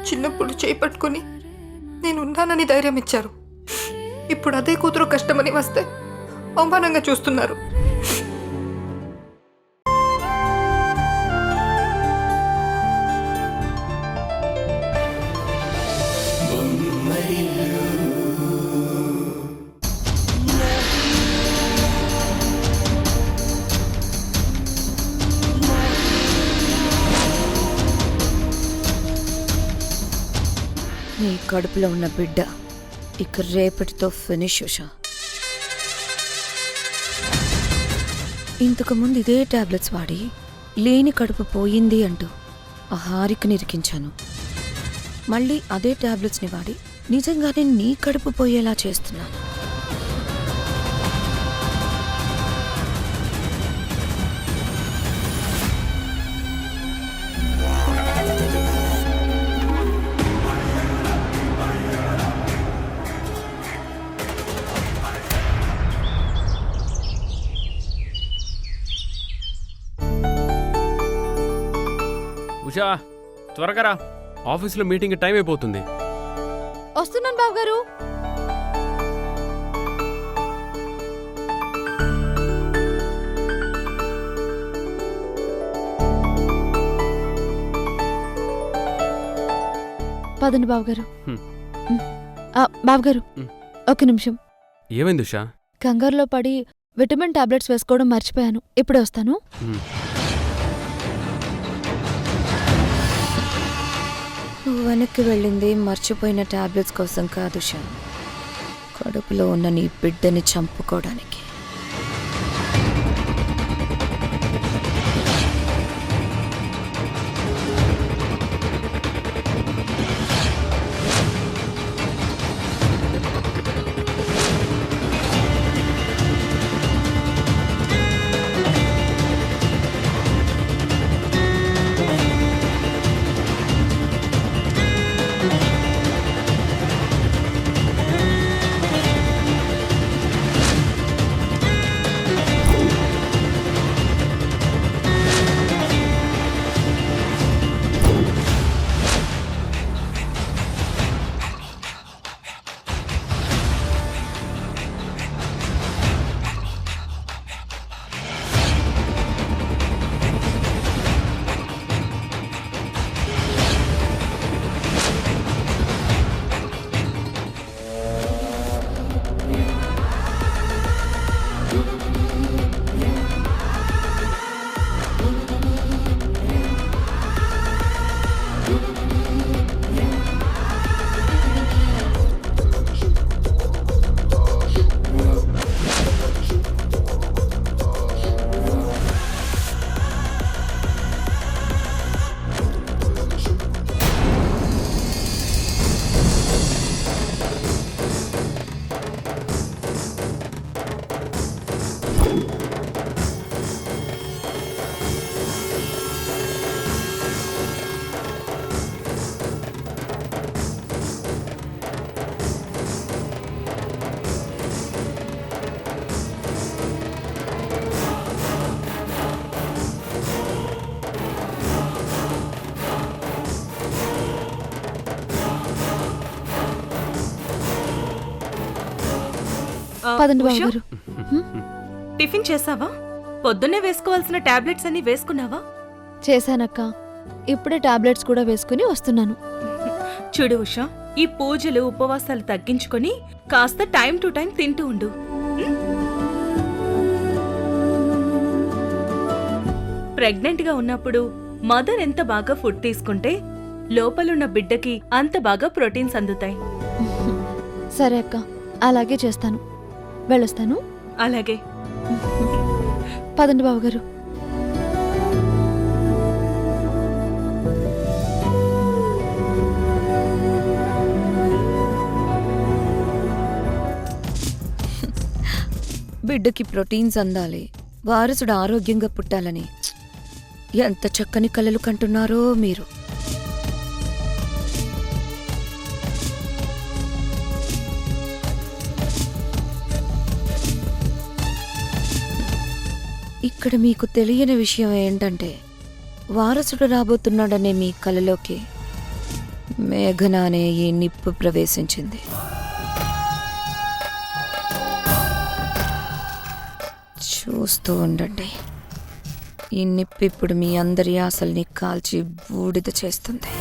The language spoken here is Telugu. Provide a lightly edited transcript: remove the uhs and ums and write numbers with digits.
చిన్నప్పుడు చేయి పట్టుకుని నేను ఉన్నానని ధైర్యం ఇచ్చారు. ఇప్పుడు అదే కూతురు కష్టమని వస్తే అవమానంగా చూస్తున్నారు. నీ కడుపులో ఉన్న బిడ్డ ఇక రేపటితో ఫినిష్ ఉషా. ఇంతకుముందు ఇదే టాబ్లెట్స్ వాడి లేని కడుపు పోయింది అంటూ ఆ హారికని ఇరికించాను. మళ్ళీ అదే టాబ్లెట్స్ని వాడి నిజంగానే నీ కడుపు పోయేలా చేస్తున్నాను. ఉషా, త్వరగా రా, ఆఫీస్లో మీటింగ్ టైం అయిపోతుంది. వస్తున్నాను బాబు గారు. పదండి బాబుగారు. బాబుగారు ఒక నిమిషం. ఏమైంది ఉషా? కంగారులో పడి విటమిన్ టాబ్లెట్స్ వేసుకోవడం మర్చిపోయాను. ఇప్పుడే వస్తాను. నువ్వు వెనక్కి వెళ్ళింది మర్చిపోయిన టాబ్లెట్స్ కోసం కాదు షా, కడుపులో ఉన్న నీ బిడ్డని చంపుకోవడానికి. పదండి బాబు గారు. టిఫిన్ చేసావా? పొద్దున్నే వేసుకోవాల్సిన టాబ్లెట్స్ అన్ని వేసుకున్నావా? చేశానక్క. ఇప్పుడే టాబ్లెట్స్ కూడా వేసుకుని వస్తున్నాను. చూడు ఉషా, ఈ పూజలు ఉపవాసాలు తగ్గించుకొని కాస్త టైం టు టైం తింటూ ఉండు. ప్రెగ్నెంట్ గా ఉన్నప్పుడు మదర్ ఎంత బాగా ఫుడ్ తీసుకుంటే లోపలున్న బిడ్డకి అంత బాగా ప్రోటీన్స్ అందుతాయి. సరే అక్క, అలాగే చేస్తాను. వెళ్ళొస్తాను. అలాగే. పదండి బాబు గారు. బిడ్డకి ప్రోటీన్స్ అందాలి, వారసుడు ఆరోగ్యంగా పుట్టాలని ఎంత చక్కని కలలు కంటున్నారో మీరు. ఇక్కడ మీకు తెలియని విషయం ఏంటంటే, వారసుడు రాబోతున్నాడనే మీ కలలోకి మేఘన అనే ఈ నిప్పు ప్రవేశించింది. చూస్తూ ఉండండి, ఈ నిప్పు ఇప్పుడు మీ అందరి ఆశల్ని కాల్చి బూడిద చేస్తుంది.